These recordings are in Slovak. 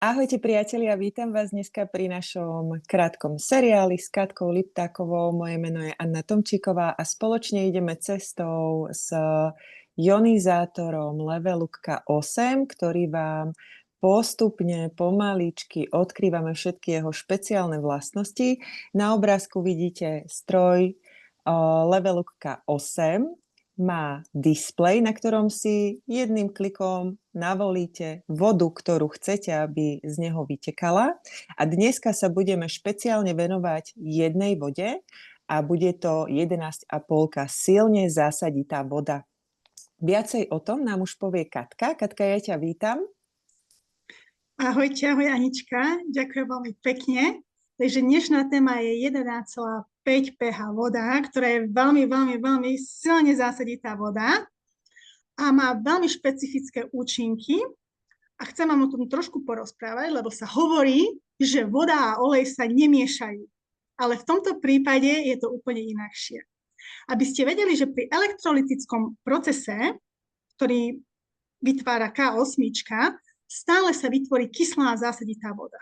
Ahojte priatelia, vítam vás dneska pri našom krátkom seriáli s Katkou Liptákovou. Moje meno je Anna Tomčíková a spoločne ideme cestou s ionizátorom Levelupka 8, ktorý vám postupne, pomaličky odkrývame všetky jeho špeciálne vlastnosti. Na obrázku vidíte stroj Levelupka 8. Má displej, na ktorom si jedným klikom navolíte vodu, ktorú chcete, aby z neho vytekala. A dneska sa budeme špeciálne venovať jednej vode a bude to 11,5 silne zásaditá voda. Viacej o tom nám už povie Katka. Katka, ja ťa vítam. Ahojte, ahoj Anička, ďakujem veľmi pekne. Takže dnešná téma je 11,5 pH voda, ktorá je veľmi silne zásaditá voda a má veľmi špecifické účinky. A chcem vám o tom trošku porozprávať, lebo sa hovorí, že voda a olej sa nemiešajú. Ale v tomto prípade je to úplne inakšie. Aby ste vedeli, že pri elektrolytickom procese, ktorý vytvára K8, stále sa vytvorí kyslá zásaditá voda.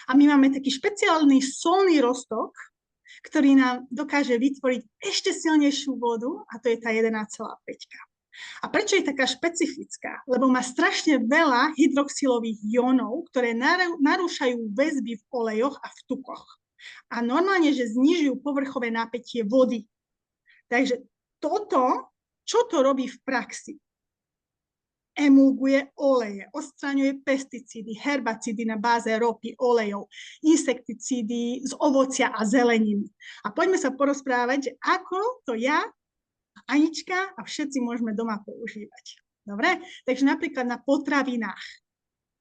A my máme taký špeciálny solný roztok, ktorý nám dokáže vytvoriť ešte silnejšiu vodu, a to je tá 11,5. A prečo je taká špecifická? Lebo má strašne veľa hydroxylových jónov, ktoré narúšajú väzby v olejoch a v tukoch. A normálne, že znižujú povrchové napätie vody. Takže toto, čo to robí v praxi? Emulguje oleje, odstraňuje pesticídy, herbicídy na báze ropy, olejov, insekticídy z ovocia a zeleniny. A poďme sa porozprávať, že ako to ja, Anička a všetci môžeme doma používať. Dobre? Takže napríklad na potravinách.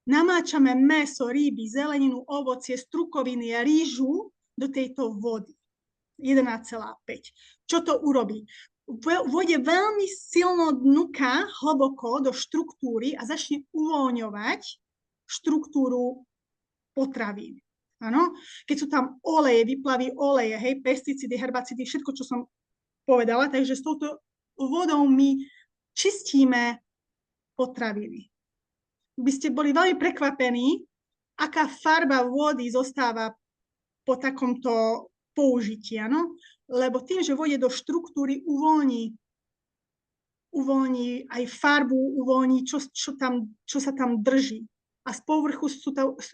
Namáčame mäso, ryby, zeleninu, ovocie, strukoviny a rýžu do tejto vody. 11,5. Čo to urobí? Vôjde veľmi silno dnuka hlboko do štruktúry a začne uvoľňovať štruktúru potravín. Áno? Keď sú tam oleje, vyplavy oleje, hej, pesticídy, herbicídy, všetko, čo som povedala, takže s touto vodou my čistíme potraviny. By ste boli veľmi prekvapení, aká farba vody zostáva po takomto použití, áno? Lebo tým, že vôjde do štruktúry, uvoľní aj farbu, uvoľní, čo sa tam drží. A z povrchu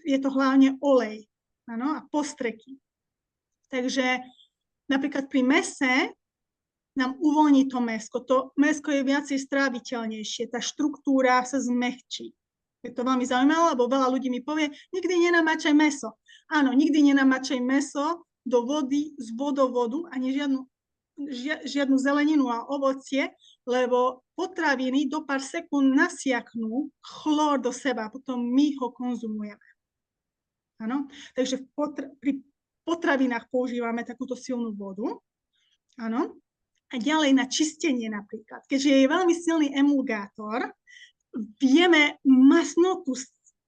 je to hlavne olej, áno? A postreky. Takže napríklad pri mese nám uvoľní to mäsko. To mäsko je viacej stráviteľnejšie, tá štruktúra sa zmäkčí. Je to veľmi zaujímavé, lebo veľa ľudí mi povie, nikdy nenamáčaj mäso. Áno, nikdy nenamáčaj mäso do vody, z vodovodu, ani žiadnu zeleninu a ovocie, lebo potraviny do pár sekúnd nasiaknú chlór do seba, potom my ho konzumujeme. Áno? Takže pri potravinách používame takúto silnú vodu. Áno? A ďalej na čistenie napríklad. Keďže je veľmi silný emulgátor, vieme masnotu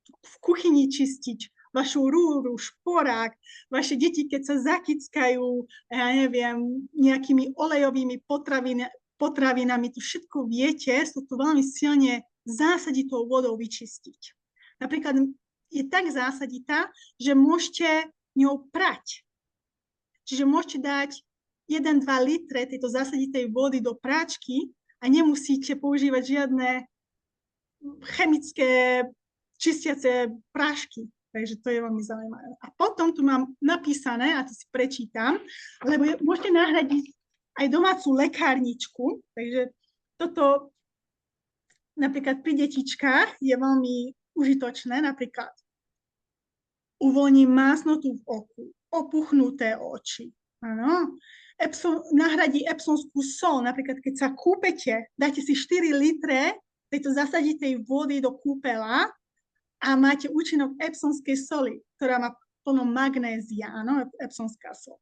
v kuchyni čistiť, vašu rúru, šporák, vaše deti, keď sa zakickajú, ja neviem, nejakými olejovými potravinami, to všetko viete, to veľmi silne zásaditou vodou vyčistiť. Napríklad je tak zásaditá, že môžete ňou prať. Čiže môžete dať 1-2 litre tejto zásaditej vody do práčky a nemusíte používať žiadne chemické čistiace prášky. Takže to je veľmi zaujímavé. A potom tu mám napísané, a to si prečítam, lebo môžete nahradiť aj domácu lekárničku. Takže toto napríklad pri detičkách je veľmi užitočné. Napríklad uvoľní másnotu v oku, opuchnuté oči. Áno. Nahradí epsonskú sol. Napríklad keď sa kúpete, dáte si 4 litre tejto zasaditej vody do kúpela a máte účinok epsonskej soli, ktorá má plno magnézia, áno, epsonská sol.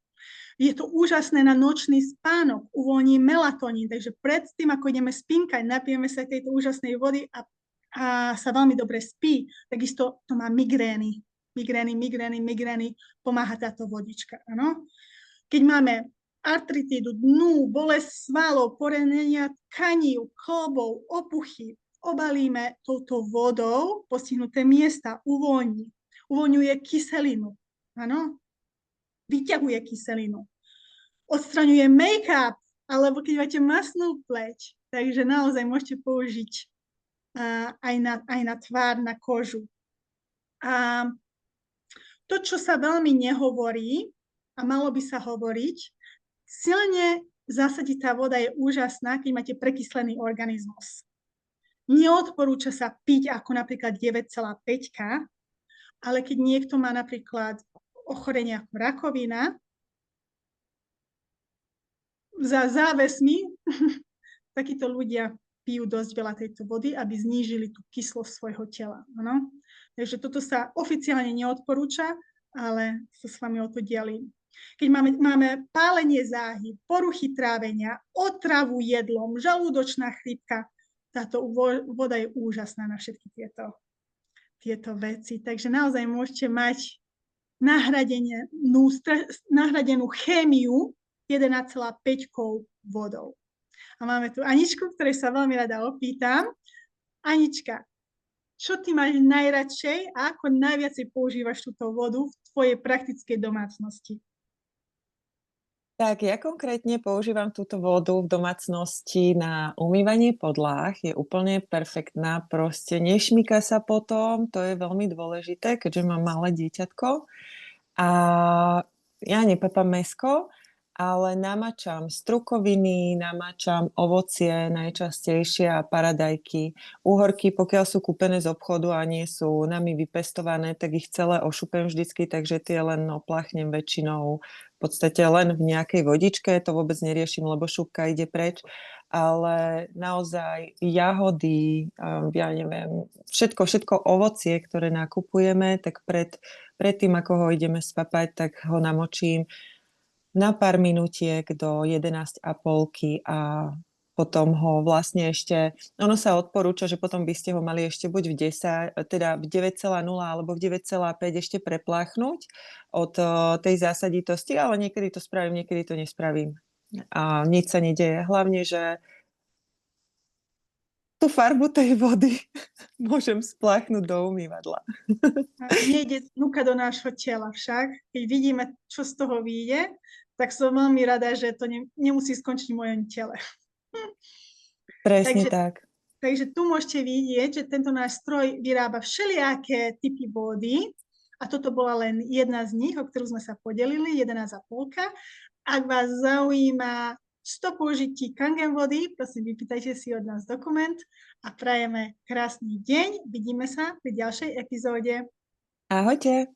Je to úžasné na nočný spánok, uvoľní melatonín, takže predtým, ako ideme spínkať, napijeme sa tejto úžasnej vody a sa veľmi dobre spí. Takisto to má migrény, pomáha táto vodička, áno. Keď máme artritídu, dnu, bolesť svalov, poranenia tkaní, klbov, opuchy, obalíme touto vodou postihnuté miesta, uvoľní. Uvoľňuje kyselinu, áno? Vyťahuje kyselinu. Odstraňuje make-up, alebo keď máte masnú pleť. Takže naozaj môžete použiť aj na tvár, na kožu. A to, čo sa veľmi nehovorí, a malo by sa hovoriť, silne zásaditá voda je úžasná, keď máte prekyslený organizmus. Neodporúča sa piť ako napríklad 9,5, ale keď niekto má napríklad ochorenie ako rakovina, za závesmi takíto ľudia pijú dosť veľa tejto vody, aby znížili tú kyslosť svojho tela. Ano? Takže toto sa oficiálne neodporúča, ale sa s vami o to delím. Keď máme pálenie záhy, poruchy trávenia, otravu jedlom, žalúdočná chrípka, táto voda je úžasná na všetky tieto veci. Takže naozaj môžete mať nahradenú chémiu 1,5 vodou. A máme tu Aničku, ktorej sa veľmi rada opýtam. Anička, čo ty máš najradšej a ako najviacej používaš túto vodu v tvojej praktickej domácnosti? Tak, ja konkrétne používam túto vodu v domácnosti na umývanie podláh. Je úplne perfektná, proste nešmýka sa potom, to je veľmi dôležité, keďže mám malé dieťatko. A ja nepapám mäsko, ale namačam strukoviny, namačam ovocie najčastejšie a paradajky. Úhorky, pokiaľ sú kúpené z obchodu a nie sú nami vypestované, tak ich celé ošupem vždycky, takže tie len opláchnem väčšinou v podstate len v nejakej vodičke, to vôbec neriešim, lebo šupka ide preč, ale naozaj jahody, ja neviem, všetko ovocie, ktoré nakupujeme, tak pred tým, ako ho ideme spapať, tak ho namočím na pár minutiek do 11,5 a potom ho vlastne ešte, ono sa odporúča, že potom by ste ho mali ešte buď v 10, teda v 9,0 alebo v 9,5 ešte prepláchnuť od tej zásaditosti, ale niekedy to spravím, niekedy to nespravím. A nič sa nedeje. Hlavne, že tú farbu tej vody môžem spláchnuť do umývadla. Nejde núka do nášho tela však. Keď vidíme, čo z toho vyjde, tak som veľmi rada, že to nemusí skončiť v mojom tele. Presne tak. Takže tu môžete vidieť, že tento náš stroj vyrába všelijaké typy vody a toto bola len jedna z nich, o ktorú sme sa podelili, 11,5. Ak vás zaujíma 100 použití Kangen vody, prosím, vypýtajte si od nás dokument a prajeme krásny deň. Vidíme sa pri ďalšej epizóde. Ahojte.